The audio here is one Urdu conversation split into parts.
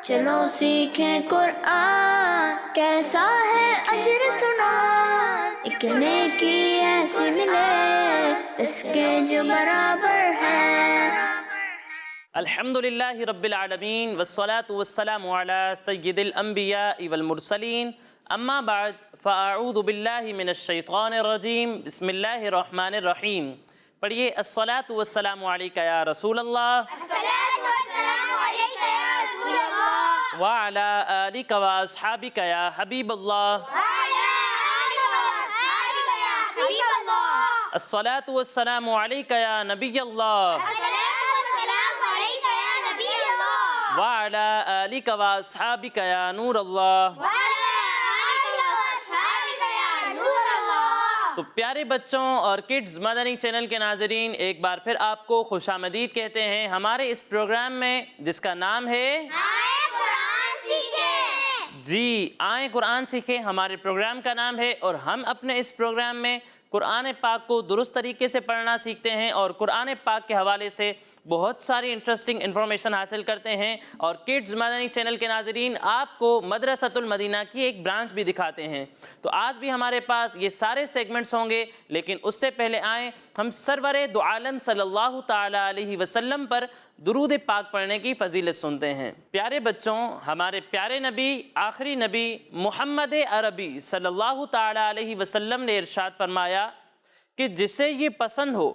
چلو سیکھیں قرآن، کیسا ہے اجر سنا، ایک نیکی ایسی ملے اس کے جو برابر ہے۔ الحمد للہ رب العالمین والصلاة والسلام علی سید الانبیاء والمرسلین، اما بعد فاعوذ باللہ من الشیطان الرجیم، بسم اللہ الرحمن الرحیم۔ پڑھیے الصلاة والسلام علیکہ یا رسول اللہ، الصلاة والسلام علیکہ یا رسول اللہ، وعلی آلک واصحابک یا حبیب اللہ، وعلی آلک واصحابک یا حبیب اللہ، الصلاة والسلام علیکہ یا نبی اللہ، الصلاة والسلام علیکہ یا نبی اللہ، وعلی آلک واصحابک یا نور اللہ۔ وعلی آلک واصحابک یا نور اللہ۔ تو پیارے بچوں اور کڈز مدنی چینل کے ناظرین، ایک بار پھر آپ کو خوش آمدید کہتے ہیں ہمارے اس پروگرام میں جس کا نام ہے آئے قرآن سیکھیں۔ جی آئیں قرآن سیکھیں، ہمارے پروگرام کا نام ہے، اور ہم اپنے اس پروگرام میں قرآن پاک کو درست طریقے سے پڑھنا سیکھتے ہیں اور قرآن پاک کے حوالے سے بہت ساری انٹرسٹنگ انفارمیشن حاصل کرتے ہیں، اور کڈز مدنی چینل کے ناظرین آپ کو مدرسۃ المدینہ کی ایک برانچ بھی دکھاتے ہیں۔ تو آج بھی ہمارے پاس یہ سارے سیگمنٹس ہوں گے، لیکن اس سے پہلے آئیں ہم سرور دو عالم صلی اللہ تعالی علیہ وسلم پر درود پاک پڑھنے کی فضیلت سنتے ہیں۔ پیارے بچوں، ہمارے پیارے نبی، آخری نبی محمد عربی صلی اللہ تعالی علیہ وسلم نے ارشاد فرمایا کہ جسے یہ پسند ہو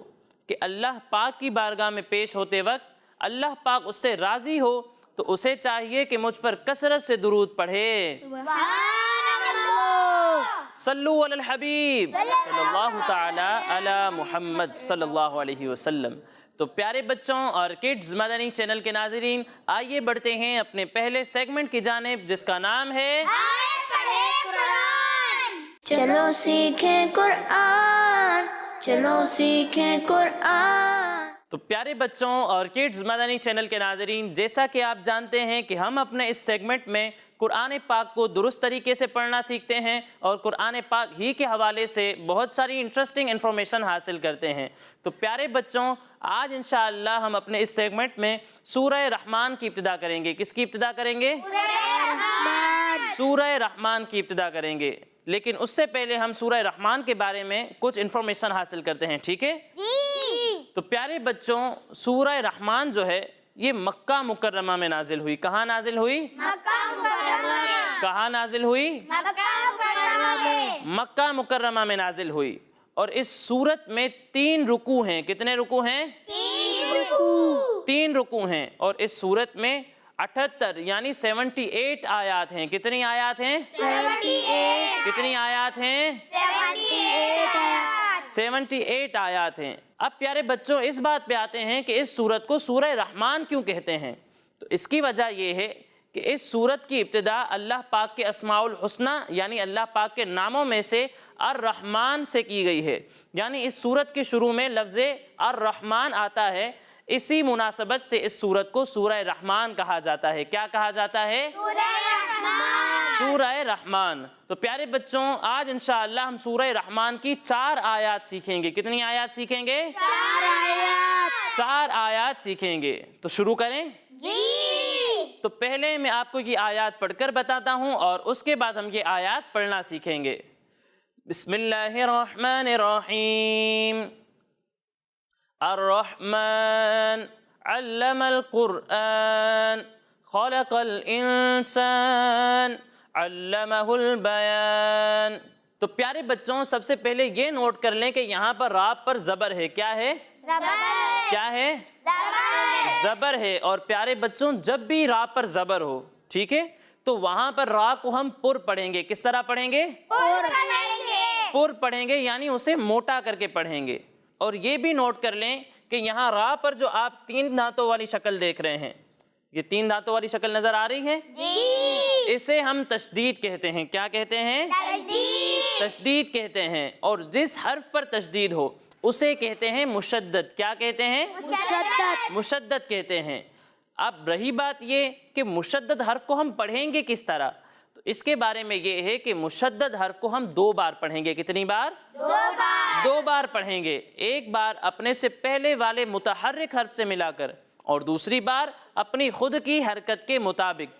کہ اللہ پاک کی بارگاہ میں پیش ہوتے وقت اللہ پاک اس سے راضی ہو، تو اسے چاہیے کہ مجھ پر کثرت سے درود پڑھے۔ سبحان اللہ، صلو علی الحبیب صلی اللہ تعالی علی محمد صلی اللہ علیہ وسلم۔ تو پیارے بچوں اور کڈز مدنی چینل کے ناظرین، آئیے بڑھتے ہیں اپنے پہلے سیگمنٹ کی جانب جس کا نام ہے آئے پڑھے قرآن۔ چلو سیکھیں قرآن، چلو سیکھیں قرآن۔ تو پیارے بچوں اور کڈز مدنی چینل کے ناظرین، جیسا کہ آپ جانتے ہیں کہ ہم اپنے اس سیگمنٹ میں قرآن پاک کو درست طریقے سے پڑھنا سیکھتے ہیں اور قرآن پاک ہی کے حوالے سے بہت ساری انٹرسٹنگ انفارمیشن حاصل کرتے ہیں۔ تو پیارے بچوں، آج انشاءاللہ ہم اپنے اس سیگمنٹ میں سورہ رحمان کی ابتدا کریں گے۔ کس کی ابتدا کریں گے؟ سورہ رحمان کی ابتدا کریں گے، لیکن اس سے پہلے ہم سورہ رحمان کے بارے میں کچھ انفارمیشن حاصل کرتے ہیں، ٹھیک ہے؟ تو پیارے بچوں، سورہ رحمان جو ہے یہ مکہ مکرمہ میں نازل ہوئی۔ کہاں نازل ہوئی؟ مکہ مکرمہ میں۔ کہاں نازل ہوئی؟ مکہ مکرمہ میں۔ مکہ مکرمہ میں نازل ہوئی، اور اس سورت میں 3 رکوع ہیں۔ کتنے رکوع ہیں؟ 3 رکوع۔ 3 رکوع ہیں، اور اس سورت میں 78 یعنی 78 آیات ہیں۔ کتنی آیات ہیں؟ 78۔ کتنی آیات ہیں؟ 78 آیات ہیں۔ اب پیارے بچوں، اس بات پہ آتے ہیں کہ اس سورت کو سورہ رحمان کیوں کہتے ہیں؟ تو اس کی وجہ یہ ہے کہ اس سورت کی ابتدا اللہ پاک کے اسماء الحسنہ یعنی اللہ پاک کے ناموں میں سے الرحمن سے کی گئی ہے، یعنی اس سورت کے شروع میں لفظ الرحمن آتا ہے، اسی مناسبت سے اس سورت کو سورہ رحمان کہا جاتا ہے۔ کیا کہا جاتا ہے؟ سورہ رحمان۔ سورہ رحمان۔ تو پیارے بچوں، آج انشاءاللہ ہم سورہ رحمان کی 4 آیات سیکھیں گے۔ کتنی آیات سیکھیں گے؟ 4 آیات۔ 4 آیات سیکھیں گے۔ تو شروع کریں؟ جی۔ تو پہلے میں آپ کو یہ آیات پڑھ کر بتاتا ہوں، اور اس کے بعد ہم یہ آیات پڑھنا سیکھیں گے۔ بسم اللہ الرحمن الرحیم۔ الرحمن علم القرآن خلق الانسان علمہ البیان۔ تو پیارے بچوں، سب سے پہلے یہ نوٹ کر لیں کہ یہاں پر را پر زبر ہے۔ کیا ہے؟ زبر۔ کیا ہے؟ زبر۔ زبر ہے۔ اور پیارے بچوں، جب بھی را پر زبر ہو، ٹھیک ہے، تو وہاں پر را کو ہم پر پڑھیں گے۔ کس طرح پڑھیں گے؟ پر پڑھیں گے۔ پر پڑھیں گے، یعنی اسے موٹا کر کے پڑھیں گے۔ اور یہ بھی نوٹ کر لیں کہ یہاں را پر جو آپ 3 دانتوں والی شکل دیکھ رہے ہیں، یہ 3 دانتوں والی شکل نظر آ رہی ہے، جی۔ اسے ہم تشدید کہتے ہیں۔ کیا کہتے ہیں؟ تشدید۔ تشدید کہتے ہیں۔ اور جس حرف پر تشدید ہو اسے کہتے ہیں مشدد۔ کیا کہتے ہیں؟ مشدد۔ مشدد کہتے ہیں۔ اب رہی بات یہ کہ مشدد حرف کو ہم پڑھیں گے کس طرح، تو اس کے بارے میں یہ ہے کہ مشدد حرف کو ہم 2 بار پڑھیں گے۔ کتنی بار؟ 2 بار۔ 2 بار پڑھیں گے۔ ایک بار اپنے سے پہلے والے متحرک حرف سے ملا کر، اور دوسری بار اپنی خود کی حرکت کے مطابق۔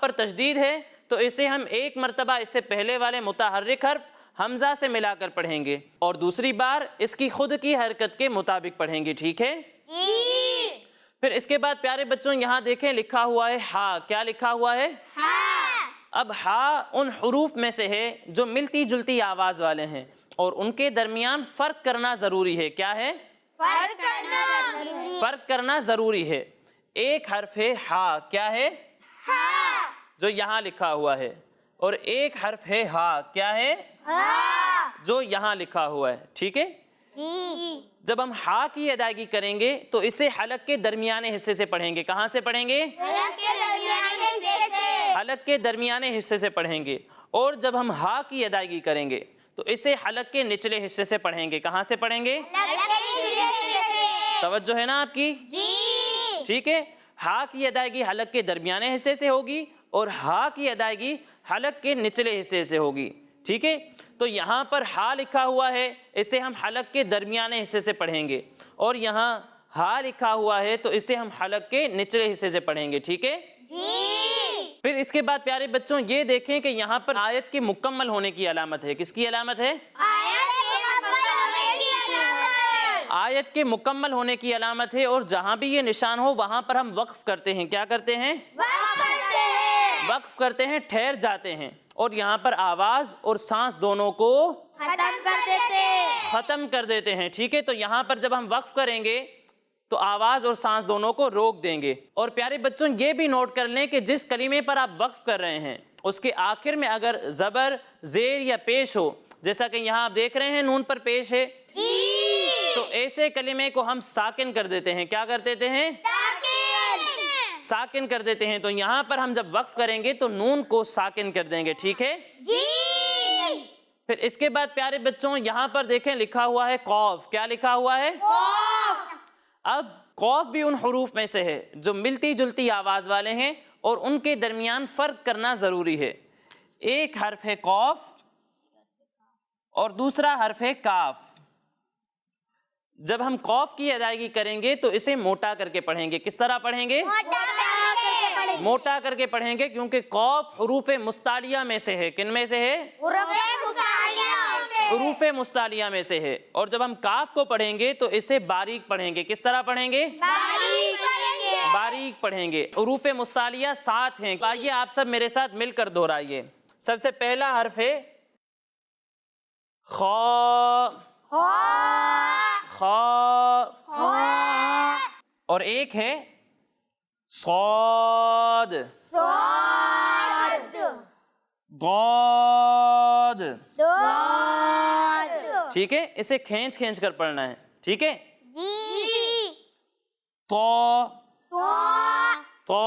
پر تشدید ہے تو اسے ہم ایک مرتبہ اس سے پہلے والے متحرک حرف حمزہ سے ملا کر پڑھیں گے اور دوسری بار اس کی خود کی حرکت کے مطابق پڑھیں گے، ٹھیک ہے؟ پھر اس کے بعد پیارے بچوں یہاں دیکھیں لکھا ہوا ہے ہا، کیا لکھا ہوا ہے؟ اب ہا ان حروف میں سے ہے جو ملتی جلتی آواز والے ہیں اور ان کے درمیان فرق کرنا ضروری ہے، کیا ہے؟ فرق کرنا ضروری ہے۔ ایک حرف ہے ہا، کیا ہے؟ جو یہاں لکھا ہوا ہے، اور ایک حرف ہے ہا، کیا ہے؟ جو یہاں لکھا ہوا ہے، ٹھیک ہے؟ جب ہم ہا کی ادائیگی کریں گے تو اسے حلق کے درمیانے حصے سے پڑھیں گے، کہاں سے پڑھیں گے؟ حلق کے درمیانے حصے سے پڑھیں گے، اور جب ہم ہا کی ادائیگی کریں گے تو اسے حلق کے نچلے حصے سے پڑھیں گے، کہاں سے پڑھیں گے؟ توجہ ہے نا آپ کی؟ ٹھیک ہے، ہا کی ادائیگی حلق کے درمیانے حصے سے ہوگی اور ہا کی ادائیگی حلق کے نچلے حصے سے ہوگی، ٹھیک ہے؟ تو یہاں پر ہا لکھا ہوا ہے، اسے ہم حلق کے درمیانے حصے سے پڑھیں گے، اور یہاں ہا لکھا ہوا ہے تو اسے ہم حلق کے نچلے حصے سے پڑھیں گے، ٹھیک ہے؟ پھر اس کے بعد پیارے بچوں یہ دیکھیں کہ یہاں پر آیت کے مکمل ہونے کی علامت ہے، کس کی علامت ہے؟ آیت کے مکمل ہونے کی علامت ہے، اور جہاں بھی یہ نشان ہو وہاں پر ہم وقف کرتے ہیں، کیا کرتے ہیں؟ وقف کرتے ہیں، ٹھہر جاتے ہیں، اور یہاں پر آواز اور سانس دونوں کو ختم کر دیتے ہیں، ٹھیک ہے؟ تو یہاں پر جب ہم وقف کریں گے تو آواز اور سانس دونوں کو روک دیں گے۔ اور پیارے بچوں یہ بھی نوٹ کر لیں کہ جس کلمے پر آپ وقف کر رہے ہیں اس کے آخر میں اگر زبر، زیر یا پیش ہو، جیسا کہ یہاں آپ دیکھ رہے ہیں نون پر پیش ہے، تو ایسے کلمے کو ہم ساکن کر دیتے ہیں، کیا کر دیتے ہیں؟ ساکن کر دیتے ہیں۔ تو یہاں پر ہم جب وقف کریں گے تو نون کو ساکن کر دیں گے، ٹھیک ہے؟ پھر اس کے بعد پیارے بچوں یہاں پر دیکھیں لکھا ہوا ہے قوف، کیا لکھا ہوا ہے؟ اب قوف بھی ان حروف میں سے ہے جو ملتی جلتی آواز والے ہیں اور ان کے درمیان فرق کرنا ضروری ہے۔ ایک حرف ہے قوف اور دوسرا حرف ہے کاف۔ جب ہم قوف کی ادائیگی کریں گے تو اسے موٹا کر کے پڑھیں گے، کس طرح پڑھیں گے؟ موٹا کر کے پڑھیں گے، کیونکہ قوف حروف مستعلیہ میں سے ہے، کن میں سے ہے؟ حروف مستعلیہ میں سے ہے۔ اور جب ہم کاف کو پڑھیں گے تو اسے باریک پڑھیں گے، کس طرح پڑھیں گے؟ باریک پڑھیں گے۔ حروف مستعلیہ 7 ہیں، آئیے آپ سب میرے ساتھ مل کر دہرائیے۔ سب سے پہلا حرف ہے خا، خا، اور ایک ہے صاد، ضاد، ٹھیک ہے؟ اسے کھینچ کھینچ کر پڑھنا ہے، ٹھیک ہے؟ تو، تو،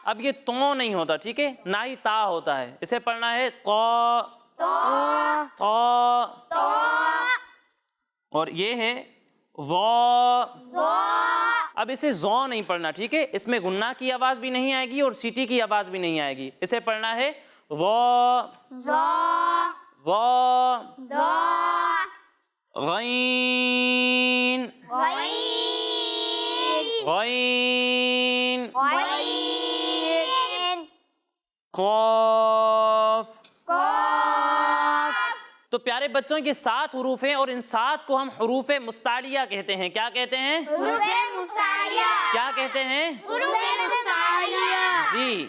اب یہ تو نہیں ہوتا، ٹھیک ہے؟ نہ ہی تا ہوتا ہے، اسے پڑھنا ہے تو، تو، اور یہ ہے وا۔ اب اسے زو نہیں پڑھنا، ٹھیک ہے؟ اس میں غنہ کی آواز بھی نہیں آئے گی اور سیٹی کی آواز بھی نہیں آئے گی، اسے پڑھنا ہے وا، وا، غین، غین، قاف۔ تو پیارے بچوں یہ 7 حروف ہیں اور ان 7 کو ہم حروف مستعلیہ کہتے ہیں، کیا کہتے ہیں؟ کیا کہتے ہیں؟ جی،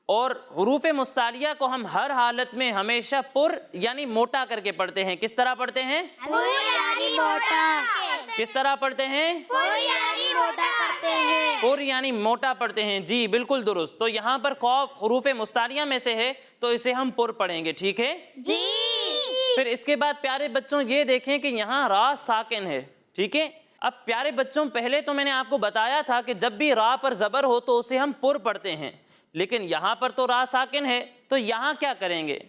اور حروف مستعلیہ کو ہم ہر حالت میں ہمیشہ پر یعنی موٹا کر کے پڑھتے ہیں، کس طرح پڑھتے ہیں؟ کس طرح پڑھتے ہیں؟ پر یعنی موٹا پڑھتے ہیں، جی بالکل درست۔ تو یہاں پر قوف حروف مستعلیہ میں سے ہے تو اسے ہم پر پڑھیں گے، ٹھیک ہے؟ جی۔ پھر اس کے بعد پیارے بچوں یہ دیکھیں کہ یہاں را ساکن ہے، ٹھیک ہے؟ اب پیارے بچوں پہلے تو میں نے آپ کو بتایا تھا کہ جب بھی را پر زبر ہو تو اسے ہم پر پڑھتے ہیں، لیکن یہاں پر تو را ساکن ہے تو یہاں کیا کریں گے؟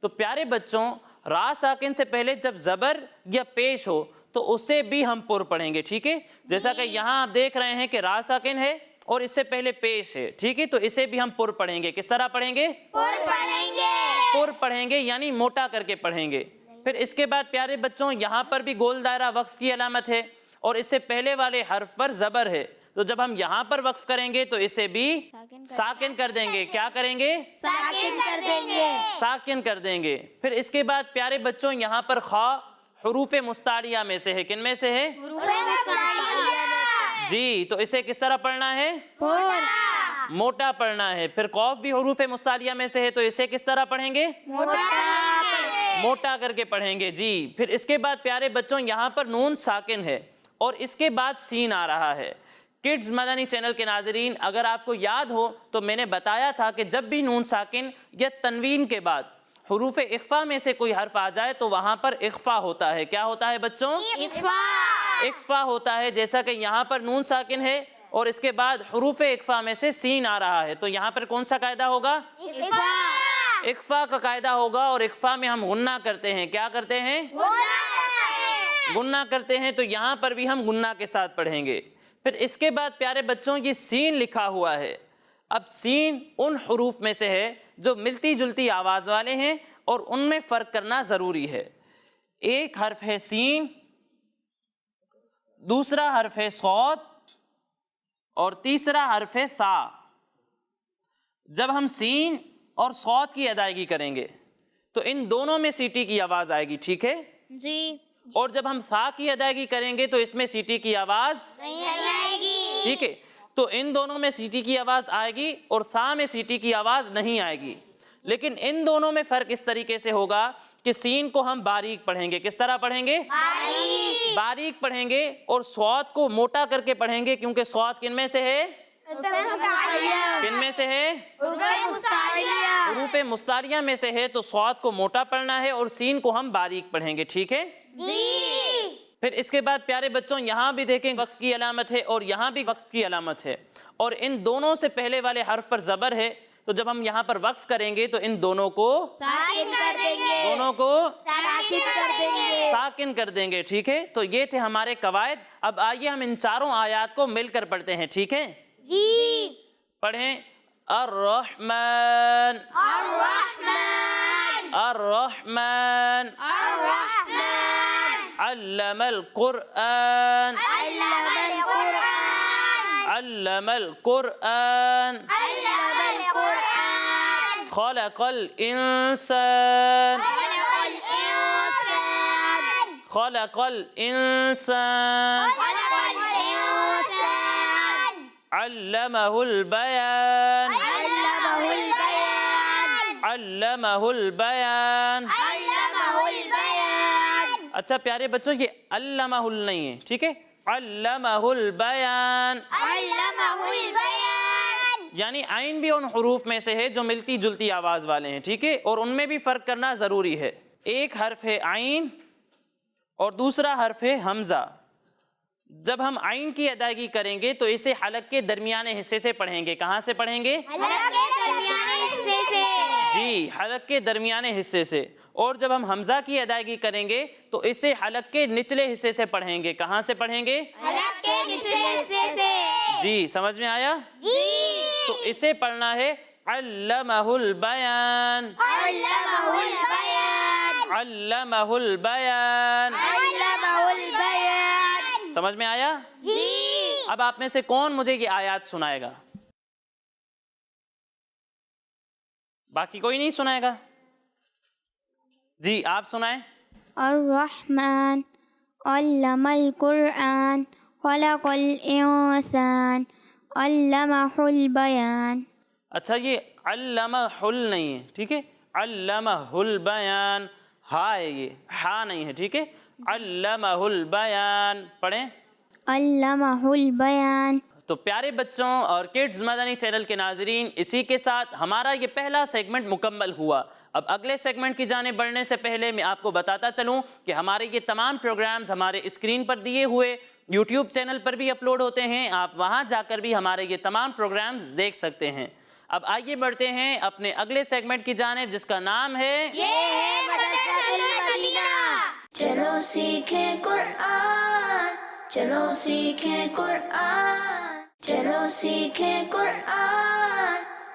تو پیارے بچوں را ساکن سے پہلے جب زبر یا پیش ہو تو اسے بھی ہم پر پڑھیں گے، ٹھیک ہے؟ جیسا کہ یہاں آپ دیکھ رہے ہیں کہ را ساکن ہے اور اس سے پہلے پیش ہے، ٹھیک ہے؟ تو اسے بھی ہم پر پڑھیں گے، کس طرح پڑھیں گے؟ پر پڑھیں گے یعنی موٹا کر کے پڑھیں گے۔ پھر اس کے بعد پیارے بچوں یہاں پر بھی گول دائرہ وقف کی علامت ہے اور اس سے پہلے والے حرف پر زبر ہے تو جب ہم یہاں پر وقف کریں گے تو اسے بھی ساکن کر دیں گے. کیا کریں گے؟ ساکن کر دیں گے. ساکن کر دیں گے. پھر اس کے بعد پیارے بچوں یہاں پر خا حروف مستعلیہ میں سے ہے. کن میں سے ہے؟ حروف مستعلیہ. جی. تو اسے کس طرح پڑھنا ہے؟ موٹا پڑھنا ہے. پھر قوف بھی حروف مستعلیہ میں سے ہے تو اسے کس طرح پڑھیں گے؟ موٹا کر کے پڑھیں گے. جی. پھر اس کے بعد پیارے بچوں یہاں پر نون ساکن ہے اور اس کے بعد سین آ رہا ہے. کڈز مدنی چینل کے ناظرین اگر آپ کو یاد ہو تو میں نے بتایا تھا کہ جب بھی نون ساکن یا تنوین کے بعد حروف اخفا میں سے کوئی حرف آ جائے تو وہاں پر اخفا ہوتا ہے. کیا ہوتا ہے بچوں؟ اخفا ہوتا ہے. جیسا کہ یہاں پر نون ساکن ہے اور اس کے بعد حروف اخفا میں سے سین آ رہا ہے تو یہاں پر کون سا قاعدہ ہوگا؟ اخفا کا قاعدہ ہوگا. اور اخفا میں ہم غنہ کرتے ہیں. کیا کرتے ہیں؟ غنہ کرتے ہیں. تو یہاں پر بھی ہم غنہ کے ساتھ پڑھیں گے. پھر اس کے بعد پیارے بچوں یہ سین لکھا ہوا ہے. اب سین ان حروف میں سے ہے جو ملتی جلتی آواز والے ہیں اور ان میں فرق کرنا ضروری ہے. ایک حرف ہے سین, دوسرا حرف ہے صاد اور تیسرا حرف ہے ثا. جب ہم سین اور صاد کی ادائیگی کریں گے تو ان دونوں میں سیٹی کی آواز آئے گی. ٹھیک ہے جی. اور جب ہم ثا کی ادائیگی کریں گے تو اس میں سیٹی کی آواز نہیں آئے گی. ٹھیک ہے. تو ان دونوں میں سیٹی کی آواز آئے گی اور ثا میں سیٹی کی آواز نہیں آئے گی. لیکن ان دونوں میں فرق اس طریقے سے ہوگا کہ سین کو ہم باریک پڑھیں گے. کس طرح پڑھیں گے؟ باریک پڑھیں گے. اور صاد کو موٹا کر کے پڑھیں گے کیونکہ صاد کن میں سے ہے؟ کن میں سے ہے؟ حروف مستعلیہ میں سے ہے. تو صاد کو موٹا پڑھنا ہے اور سین کو ہم باریک پڑھیں گے. ٹھیک ہے. پھر اس کے بعد پیارے بچوں یہاں بھی دیکھیں وقف کی علامت ہے اور یہاں بھی وقف کی علامت ہے اور ان دونوں سے پہلے والے حرف پر زبر ہے. تو جب ہم یہاں پر وقف کریں گے تو ان دونوں کو ساکن کر دیں گے. ٹھیک ہے. تو یہ تھے ہمارے قواعد. اب آئیے ہم ان چاروں آیات کو مل کر پڑھتے ہیں. ٹھیک ہے. جی. پڑھیں. الرحمن الرحمن علم القرآن علم القرآن خلق الإنسان خلق الإنسان علمه البيان علمه البيان. اچھا پیارے بچوں یہ علمہ نہیں ہے. ٹھیک ہے. علمہ البیان یعنی عین بھی ان حروف میں سے ہے جو ملتی جلتی آواز والے ہیں. ٹھیک ہے. اور ان میں بھی فرق کرنا ضروری ہے. ایک حرف ہے عین اور دوسرا حرف ہے حمزہ. جب ہم عین کی ادائیگی کریں گے تو اسے حلق کے درمیانے حصے سے پڑھیں گے. کہاں سے پڑھیں گے؟ جی حلق کے درمیانے حصے سے. اور جب ہم حمزہ کی ادائیگی کریں گے تو اسے حلق کے نچلے حصے سے پڑھیں گے. کہاں سے پڑھیں گے؟ حلق کے نچلے حصے سے. جی سمجھ میں آیا؟ تو اسے پڑھنا ہے علمہ البیان علمہ البیان علمہ البیان. سمجھ میں آیا؟ جی. اب آپ میں سے کون مجھے یہ آیات سنائے گا؟ باقی کوئی نہیں سنائے گا؟ جی آپ سنائیں. الرحمن علم القرآن خلق الانسان علمہ البیان. اچھا یہ علمہ حل نہیں ہے. ٹھیک ہے. علمہ البیان ہا ہے, یہ ہا نہیں ہے. ٹھیک ہے. علمہ البیان. پڑھیں. علمہ البیان. تو پیارے بچوں اور کڈز مدنی چینل کے ناظرین اسی کے ساتھ ہمارا یہ پہلا سیگمنٹ مکمل ہوا. اب اگلے سیگمنٹ کی جانب بڑھنے سے پہلے میں آپ کو بتاتا چلوں کہ ہمارے یہ تمام پروگرامز ہمارے اسکرین پر دیے ہوئے یوٹیوب چینل پر بھی اپلوڈ ہوتے ہیں. آپ وہاں جا کر بھی ہمارے یہ تمام پروگرامز دیکھ سکتے ہیں. اب آئیے بڑھتے ہیں اپنے اگلے سیگمنٹ کی جانب جس کا نام ہے چلو سیکھیں قرآن چلو سیکھیں قرآن چلو سیکھیں قرآن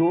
2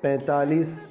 45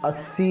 80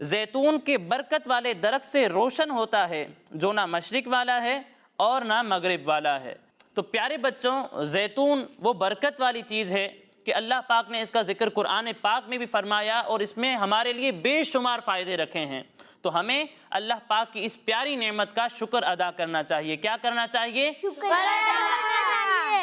زیتون کے برکت والے درخت سے روشن ہوتا ہے جو نہ مشرق والا ہے اور نہ مغرب والا ہے۔ تو پیارے بچوں، زیتون وہ برکت والی چیز ہے کہ اللہ پاک نے اس کا ذکر قرآن پاک میں بھی فرمایا اور اس میں ہمارے لیے بے شمار فائدے رکھے ہیں۔ تو ہمیں اللہ پاک کی اس پیاری نعمت کا شکر ادا کرنا چاہیے۔ کیا کرنا چاہیے؟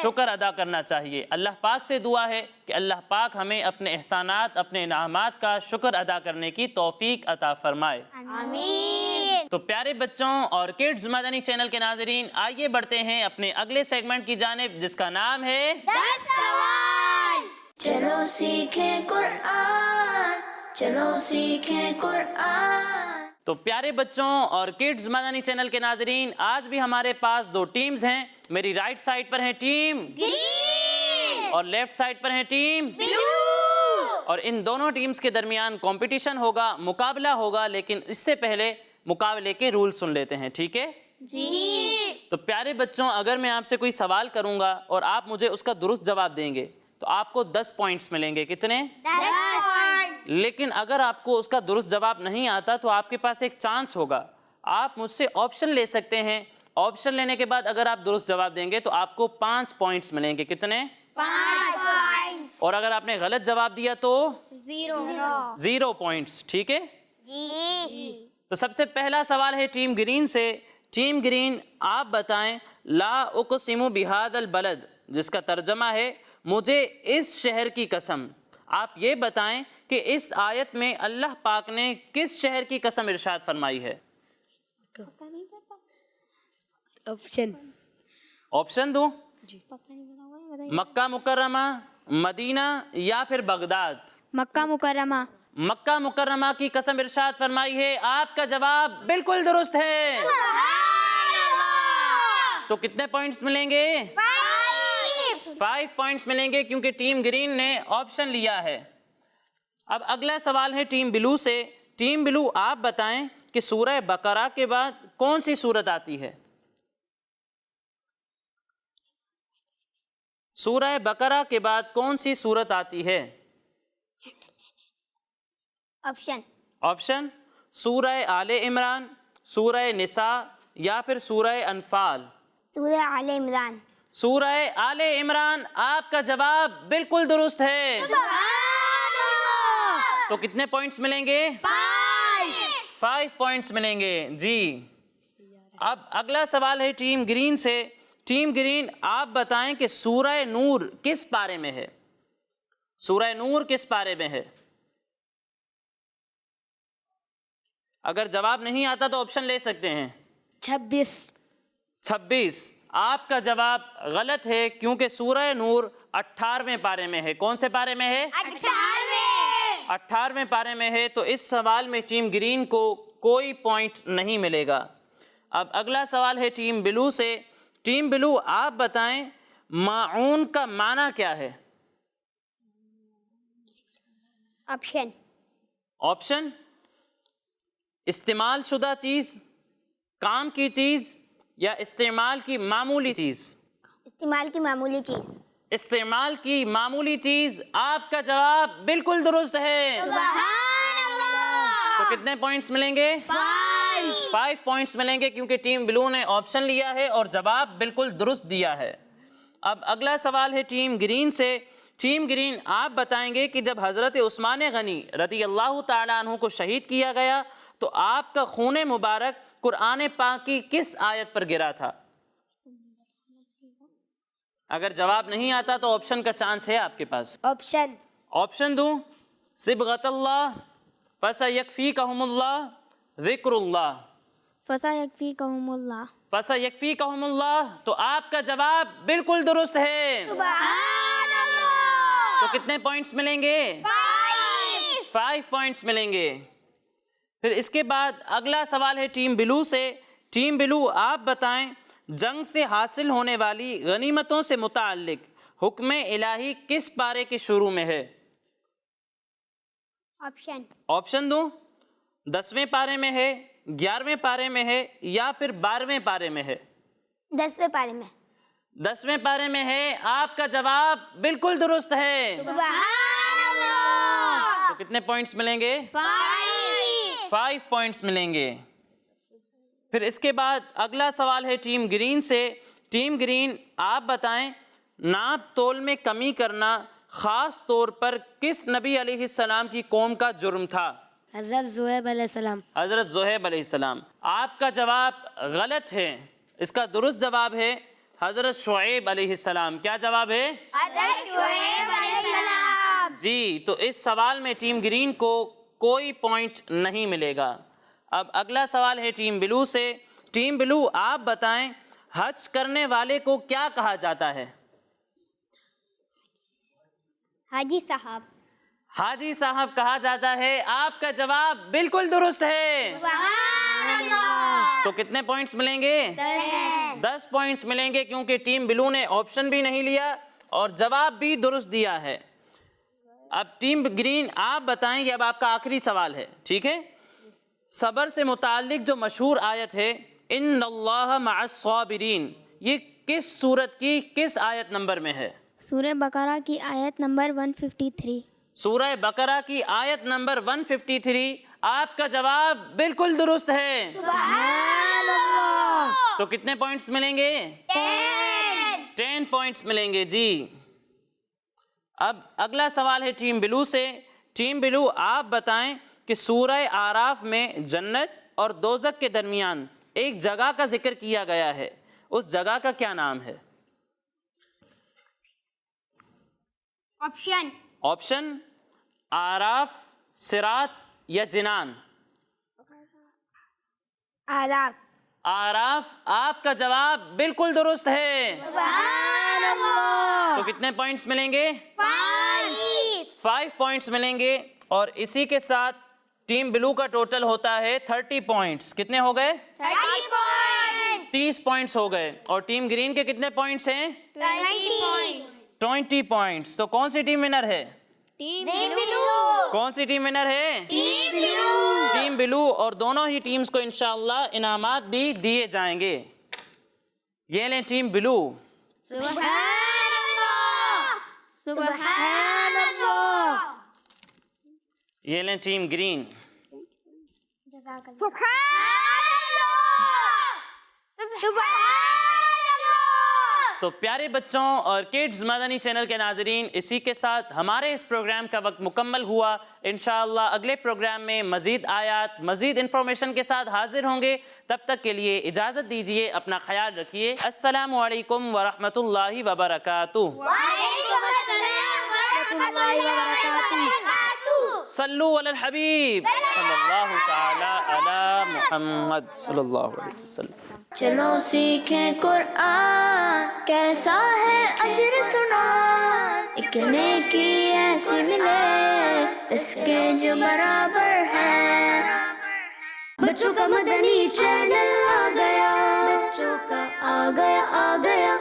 شکر ادا کرنا چاہیے۔ اللہ پاک سے دعا ہے کہ اللہ پاک ہمیں اپنے احسانات، اپنے انعامات کا شکر ادا کرنے کی توفیق عطا فرمائے۔ آمین۔ تو پیارے بچوں اور کڈز مدنی چینل کے ناظرین، آئیے بڑھتے ہیں اپنے اگلے سیگمنٹ کی جانب جس کا نام ہے 10 سوال۔ چلو سیکھیں قرآن، چلو سیکھیں قرآن۔ تو پیارے بچوں اور کڈز مدنی چینل کے ناظرین، آج بھی ہمارے پاس 2 ٹیمز ہیں۔ میری رائٹ سائڈ پر ہیں ٹیم گرین اور لیفٹ سائڈ پر ہیں ٹیم بلو۔ اور ان دونوں ٹیمز کے درمیان کمپٹیشن ہوگا، مقابلہ ہوگا، لیکن اس سے پہلے مقابلے کے رول سن لیتے ہیں، ٹھیک ہے؟ جی۔ تو پیارے بچوں، اگر میں آپ سے کوئی سوال کروں گا اور آپ مجھے اس کا درست جواب دیں گے تو آپ کو 10 پوائنٹس ملیں گے۔ کتنے؟ 10۔ لیکن اگر آپ کو اس کا درست جواب نہیں آتا تو آپ کے پاس ایک چانس ہوگا، آپ مجھ سے آپشن لے سکتے ہیں۔ آپشن لینے کے بعد اگر آپ درست جواب دیں گے تو آپ کو 5 پوائنٹس ملیں گے۔ کتنے؟ 5۔ اور اگر آپ نے غلط جواب دیا تو 0۔ 0 پوائنٹس، ٹھیک ہے؟ جی۔ تو سب سے پہلا سوال ہے ٹیم گرین سے۔ ٹیم گرین، آپ بتائیں لا اقسم بہذا البلد، جس کا ترجمہ ہے مجھے اس شہر کی قسم۔ آپ یہ بتائیں کہ اس آیت میں اللہ پاک نے کس شہر کی قسم ارشاد فرمائی ہے؟ آپشن دوں؟ مکہ مکرمہ، مدینہ یا پھر بغداد؟ مکہ مکرمہ۔ مکہ مکرمہ کی قسم ارشاد فرمائی ہے۔ آپ کا جواب بالکل درست ہے۔ تو کتنے پوائنٹس ملیں گے؟ 5 پوائنٹس ملیں گے کیونکہ ٹیم گرین نے آپشن لیا ہے۔ اب اگلا سوال ہے ٹیم بلو سے۔ ٹیم بلو، آپ بتائیں کہ سورہ بقرہ کے بعد کون سی سورت آتی ہے؟ سورہ بقرہ کے بعد کون سی سورت آتی ہے؟ آپشن۔ آپشن: سورہ آل عمران، سورہ نساء یا پھر سورہ انفال؟ سورہ آل عمران۔ سورہ آل عمران۔ آپ کا جواب بالکل درست ہے۔ تو کتنے پوائنٹس ملیں گے؟ 5 پوائنٹس ملیں گے۔ جی، اب اگلا سوال ہے ٹیم گرین سے۔ ٹیم گرین، آپ بتائیں کہ سورہ نور کس پارے میں ہے؟ سورہ نور کس پارے میں ہے؟ اگر جواب نہیں آتا تو آپشن لے سکتے ہیں۔ 26۔ آپ کا جواب غلط ہے کیونکہ سورہ نور 18ویں پارے میں ہے۔ کون سے پارے میں ہے؟ 18ویں پارے میں ہے۔ تو اس سوال میں ٹیم گرین کو کوئی پوائنٹ نہیں ملے گا۔ اب اگلا سوال ہے ٹیم بلو سے۔ ٹیم بلو، آپ بتائیں ماعون کا معنی کیا ہے؟ آپشن۔ آپشن: استعمال شدہ چیز، کام کی چیز یا استعمال کی معمولی چیز؟ استعمال کی معمولی چیز۔ استعمال کی معمولی چیز۔ آپ کا جواب بالکل درست ہے۔ سبحان اللہ۔ تو کتنے پوائنٹس ملیں گے؟ 5 پوائنٹس ملیں گے کیونکہ ٹیم بلو نے آپشن لیا ہے اور جواب بالکل درست دیا ہے۔ اب اگلا سوال ہے ٹیم گرین سے۔ ٹیم گرین، آپ بتائیں گے کہ جب حضرت عثمان غنی رضی اللہ تعالیٰ عنہ کو شہید کیا گیا تو آپ کا خون مبارک قرآن پاک کی کس آیت پر گرا تھا؟ اگر جواب نہیں آتا تو آپشن کا چانس ہے آپ کے پاس۔ آپشن۔ آپشن دوں؟ صبغۃ اللہ، فسیکفیکہم اللہ، ذکر اللہ؟ فسیکفیکہم اللہ۔ فسیکفیکہم اللہ۔ تو آپ کا جواب بالکل درست ہے۔ سبحان اللہ۔ تو کتنے پوائنٹس ملیں گے؟ 5 پوائنٹس ملیں گے۔ پھر اس کے بعد اگلا سوال ہے ٹیم بلو سے۔ ٹیم بلو، آپ بتائیں جنگ سے حاصل ہونے والی غنیمتوں سے متعلق حکم الہی کس پارے کے شروع میں ہے؟ آپشن۔ آپشن دوں؟ 10ویں پارے میں ہے، 11ویں پارے میں ہے یا پھر 12ویں پارے میں ہے؟ 10ویں پارے میں۔ 10ویں پارے میں ہے۔ آپ کا جواب بالکل درست ہے۔ سبحان اللہ۔ تو کتنے پوائنٹس ملیں گے؟ 5۔ 5 پوائنٹس ملیں گے۔ پھر اس کے بعد اگلا سوال ہے ٹیم گرین سے۔ ٹیم گرین آپ بتائیں ناپ تول میں کمی کرنا خاص طور پر کس نبی علیہ السلام کی قوم کا جرم تھا؟ حضرت زہیب علیہ السلام۔ حضرت زہیب علیہ السلام۔ آپ کا جواب غلط ہے، اس کا درست جواب ہے حضرت شعیب علیہ السلام۔ کیا جواب ہے؟ حضرت شعیب علیہ السلام۔ جی، تو اس سوال میں ٹیم گرین کو کوئی پوائنٹ نہیں ملے گا۔ اب اگلا سوال ہے ٹیم بلو سے۔ ٹیم بلو آپ بتائیں حج کرنے والے کو کیا کہا جاتا ہے؟ حاجی صاحب۔ حاجی صاحب کہا جاتا ہے۔ آپ کا جواب بالکل درست ہے۔ تو کتنے پوائنٹس ملیں گے؟ 10 پوائنٹس ملیں گے، کیونکہ ٹیم بلو نے آپشن بھی نہیں لیا اور جواب بھی درست دیا ہے۔ اب ٹیم گرین آپ بتائیں، یہ اب آپ کا آخری سوال ہے، ٹھیک ہے؟ صبر سے متعلق جو مشہور آیت ہے ان اللہ مع الصابرین، یہ کس سورت کی کس آیت نمبر میں ہے؟ سورہ بقرہ کی آیت نمبر 153۔ سورہ بقرہ کی آیت نمبر 153۔ آپ کا جواب بالکل درست ہے۔ تو کتنے پوائنٹس ملیں گے؟ 10 پوائنٹس ملیں گے جی۔ اب اگلا سوال ہے ٹیم بلو سے۔ ٹیم بلو آپ بتائیں کہ سورہ اعراف میں جنت اور دوزخ کے درمیان ایک جگہ کا ذکر کیا گیا ہے، اس جگہ کا کیا نام ہے؟ آپشن اعراف، صراط یا جنان؟ اعراف۔ آپ کا جواب بالکل درست ہے۔ تو کتنے پوائنٹس ملیں گے؟ 5 پوائنٹس ملیں گے، اور اسی کے ساتھ ٹیم بلو کا ٹوٹل ہوتا ہے 30 پوائنٹس۔ کتنے ہو گئے؟ 30 پوائنٹس ہو گئے۔ اور ٹیم گرین کے کتنے پوائنٹس ہیں؟ 20 پوائنٹس۔ تو کون سی ٹیم ونر ہے؟ کون سی ٹیم ونر ہے؟ ٹیم بلو۔ اور دونوں ہی ٹیمز کو انشاءاللہ انعامات بھی دیے جائیں گے۔ یہ لیں ٹیم بلو۔ سبحان اللہ، سبحان اللہ۔ یہ لیں ٹیم گرین۔ تو پیارے بچوں اور کڈز مدنی چینل کے ناظرین، اسی کے ساتھ ہمارے اس پروگرام کا وقت مکمل ہوا۔ انشاءاللہ اگلے پروگرام میں مزید آیات، مزید انفارمیشن کے ساتھ حاضر ہوں گے۔ تب تک کے لیے اجازت دیجیے، اپنا خیال رکھیے۔ السلام علیکم ورحمۃ اللہ وبرکاتہ۔ وعلیکم السلام ورحمۃ اللہ وبرکاتہ۔ صلو علی الحبیب صلی اللہ تعالی علی محمد صلی اللہ علیہ وسلم۔ چلو سیکھیں قرآن، کیسا ہے اجر سنا، ایک نیکی ایسی ملے اس کے جو برابر ہے۔ بچوں کا مدنی چینل آ گیا، بچوں کا آ گیا